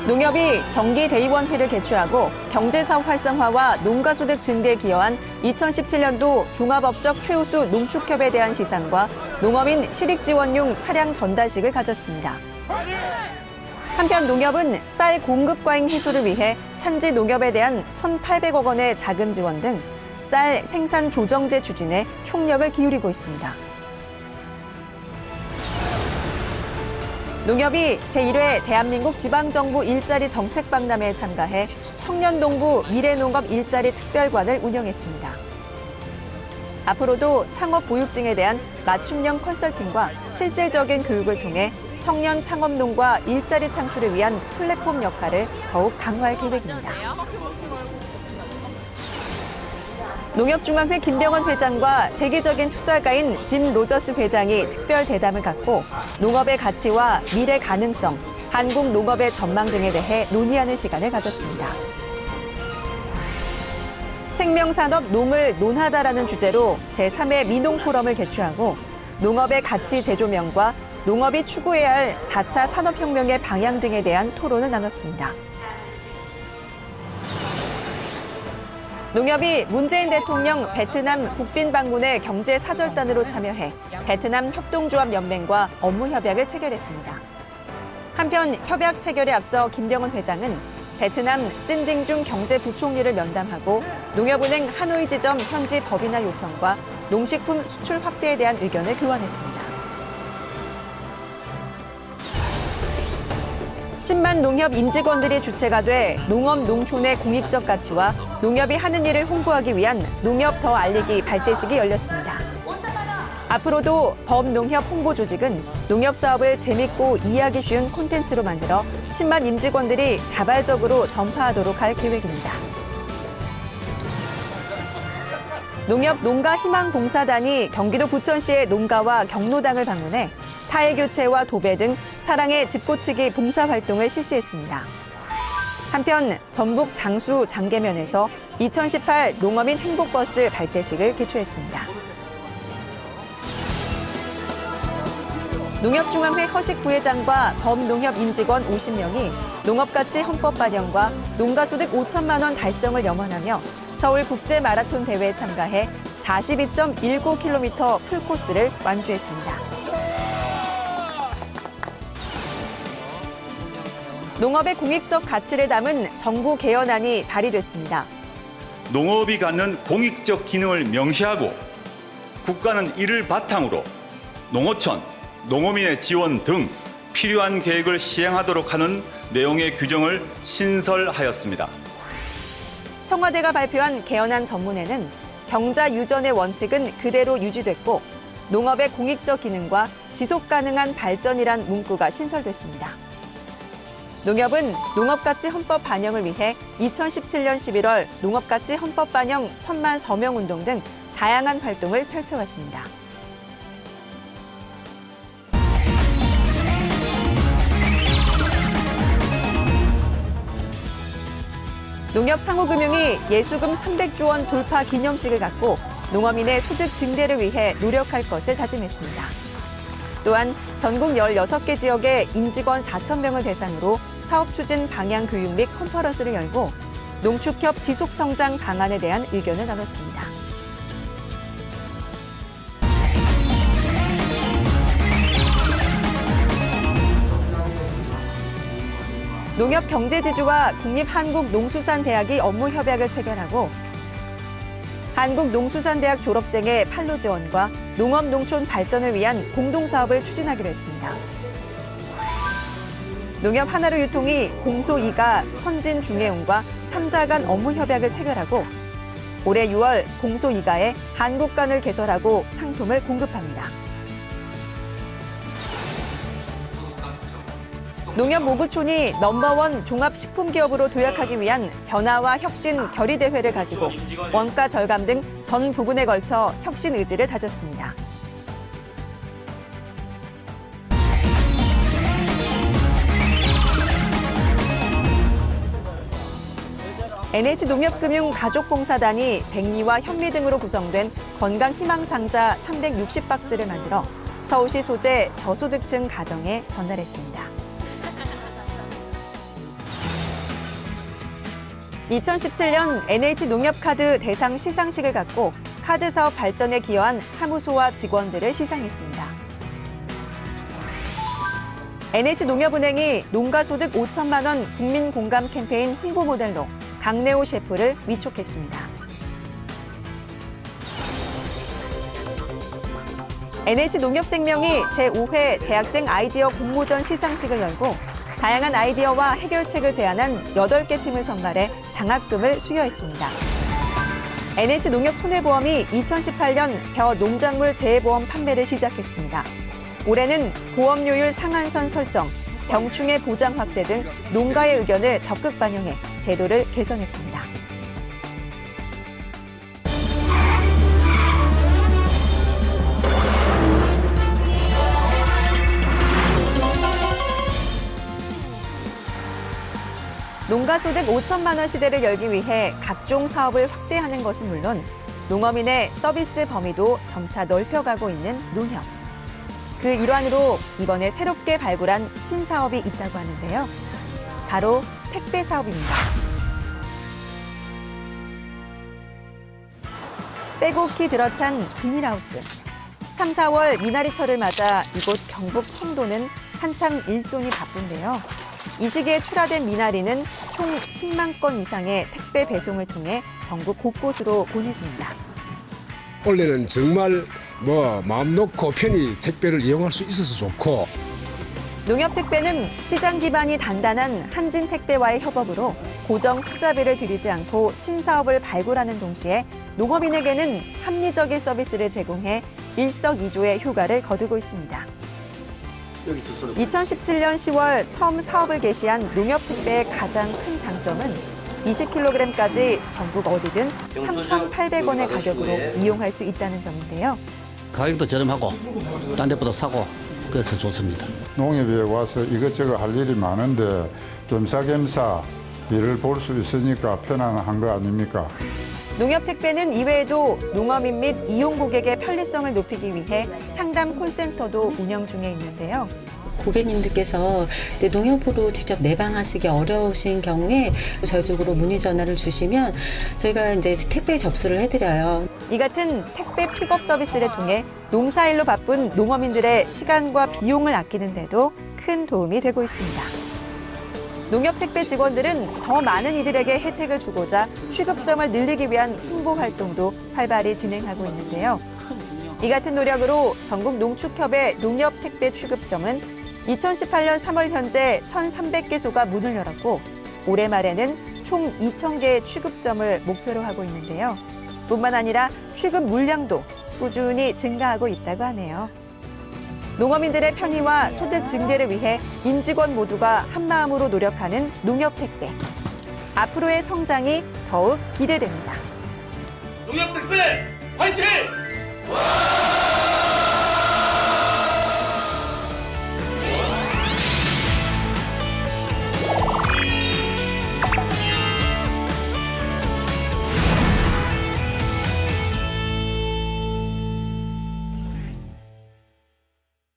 농협이 정기대의원회를 개최하고 경제사업 활성화와 농가소득 증대에 기여한 2017년도 종합업적 최우수 농축협에 대한 시상과 농업인 실익지원용 차량 전달식을 가졌습니다. 한편 농협은 쌀 공급 과잉 해소를 위해 산지 농협에 대한 1,800억 원의 자금 지원 등 쌀 생산 조정제 추진에 총력을 기울이고 있습니다. 농협이 제1회 대한민국 지방정부 일자리 정책박람회에 참가해 청년동부 미래농업 일자리 특별관을 운영했습니다. 앞으로도 창업 보육 등에 대한 맞춤형 컨설팅과 실질적인 교육을 통해 청년 창업농과 일자리 창출을 위한 플랫폼 역할을 더욱 강화할 계획입니다. 농협중앙회 김병원 회장과 세계적인 투자가인 짐 로저스 회장이 특별 대담을 갖고 농업의 가치와 미래 가능성, 한국 농업의 전망 등에 대해 논의하는 시간을 가졌습니다. 생명산업 농을 논하다라는 주제로 제3회 미농포럼을 개최하고 농업의 가치 재조명과 농업이 추구해야 할 4차 산업혁명의 방향 등에 대한 토론을 나눴습니다. 농협이 문재인 대통령 베트남 국빈 방문에 경제 사절단으로 참여해 베트남 협동조합연맹과 업무 협약을 체결했습니다. 한편 협약 체결에 앞서 김병원 회장은 베트남 찐딩중 경제부총리를 면담하고 농협은행 하노이 지점 현지 법인화 요청과 농식품 수출 확대에 대한 의견을 교환했습니다. 10만 농협 임직원들이 주체가 돼 농업 농촌의 공익적 가치와 농협이 하는 일을 홍보하기 위한 농협 더 알리기 발대식이 열렸습니다. 앞으로도 범농협 홍보 조직은 농협 사업을 재밌고 이해하기 쉬운 콘텐츠로 만들어 10만 임직원들이 자발적으로 전파하도록 할 계획입니다. 농협 농가희망봉사단이 경기도 부천시의 농가와 경로당을 방문해 타일 교체와 도배 등 사랑의 집고치기 봉사활동을 실시했습니다. 한편 전북 장수 장계면에서 2018 농어민 행복버스 발대식을 개최했습니다. 농협중앙회 허식 부회장과 범농협 임직원 50명이 농업가치 헌법 발현과 농가소득 5천만 원 달성을 염원하며 서울국제마라톤 대회에 참가해 42.19km 풀코스를 완주했습니다. 농업의 공익적 가치를 담은 정부 개헌안이 발의됐습니다. 농업이 갖는 공익적 기능을 명시하고 국가는 이를 바탕으로 농어촌, 농어민의 지원 등 필요한 계획을 시행하도록 하는 내용의 규정을 신설하였습니다. 청와대가 발표한 개헌안 전문에는 경자 유전의 원칙은 그대로 유지됐고 농업의 공익적 기능과 지속 가능한 발전이란 문구가 신설됐습니다. 농협은 농업가치 헌법 반영을 위해 2017년 11월 농업가치 헌법 반영 1000만 서명 운동 등 다양한 활동을 펼쳐왔습니다. 농협 상호금융이 예수금 300조 원 돌파 기념식을 갖고 농어민의 소득 증대를 위해 노력할 것을 다짐했습니다. 또한 전국 16개 지역의 임직원 4,000명을 대상으로 사업 추진 방향 교육 및 컨퍼런스를 열고 농축협 지속성장 방안에 대한 의견을 나눴습니다. 농협경제지주와 국립한국농수산대학이 업무 협약을 체결하고 한국농수산대학 졸업생의 판로 지원과 농업 농촌 발전을 위한 공동사업을 추진하기로 했습니다. 농협 하나로 유통이 공소2가 천진중해운과 3자 간 업무 협약을 체결하고 올해 6월 공소2가에 한국관을 개설하고 상품을 공급합니다. 농협 모구촌이 넘버원 종합식품기업으로 도약하기 위한 변화와 혁신 결의대회를 가지고 원가 절감 등 전 부분에 걸쳐 혁신 의지를 다졌습니다. NH농협금융가족봉사단이 백미와 현미 등으로 구성된 건강희망상자 360박스를 만들어 서울시 소재 저소득층 가정에 전달했습니다. 2017년 NH농협카드 대상 시상식을 갖고 카드 사업 발전에 기여한 사무소와 직원들을 시상했습니다. NH농협은행이 농가소득 5천만 원 국민 공감 캠페인 홍보 모델로 강래호 셰프를 위촉했습니다. NH농협생명이 제5회 대학생 아이디어 공모전 시상식을 열고 다양한 아이디어와 해결책을 제안한 8개 팀을 선발해 장학금을 수여했습니다. NH농협 손해보험이 2018년 벼 농작물 재해보험 판매를 시작했습니다. 올해는 보험료율 상한선 설정, 병충해 보장 확대 등 농가의 의견을 적극 반영해 제도를 개선했습니다. 농가소득 5천만 원 시대를 열기 위해 각종 사업을 확대하는 것은 물론 농어민의 서비스 범위도 점차 넓혀가고 있는 농협. 그 일환으로 이번에 새롭게 발굴한 신사업이 있다고 하는데요. 바로 택배 사업입니다. 빼곡히 들어찬 비닐하우스. 3, 4월 미나리철을 맞아 이곳 경북 청도는 한창 일손이 바쁜데요. 이 시기에 출하된 미나리는 총 10만 건 이상의 택배 배송을 통해 전국 곳곳으로 보내집니다. 올해는 정말 마음 놓고 편히 택배를 이용할 수 있어서 좋고, 농협택배는 시장 기반이 단단한 한진택배와의 협업으로 고정 투자비를 들이지 않고 신사업을 발굴하는 동시에 농업인에게는 합리적인 서비스를 제공해 일석이조의 효과를 거두고 있습니다. 2017년 10월 처음 사업을 개시한 농협택배의 가장 큰 장점은 20kg까지 전국 어디든 3,800원의 가격으로 이용할 수 있다는 점인데요. 가격도 저렴하고 딴 데보다 싸고 그래서 좋습니다. 농협에 와서 이것저것 할 일이 많은데 겸사겸사 일을 볼 수 있으니까 편안한 거 아닙니까? 농협택배는 이외에도 농어민 및 이용 고객의 편리성을 높이기 위해 상담 콜센터도 운영 중에 있는데요. 고객님들께서 농협으로 직접 내방하시기 어려우신 경우에 저희 쪽으로 문의 전화를 주시면 저희가 이제 택배 접수를 해드려요. 이 같은 택배 픽업 서비스를 통해 농사일로 바쁜 농어민들의 시간과 비용을 아끼는 데도 큰 도움이 되고 있습니다. 농협택배 직원들은 더 많은 이들에게 혜택을 주고자 취급점을 늘리기 위한 홍보 활동도 활발히 진행하고 있는데요. 이 같은 노력으로 전국 농축협의 농협택배 취급점은 2018년 3월 현재 1,300개소가 문을 열었고 올해 말에는 총 2,000개의 취급점을 목표로 하고 있는데요. 뿐만 아니라 취급 물량도 꾸준히 증가하고 있다고 하네요. 농어민들의 편의와 소득 증대를 위해 임직원 모두가 한마음으로 노력하는 농협택배. 앞으로의 성장이 더욱 기대됩니다. 농협택배 화이팅!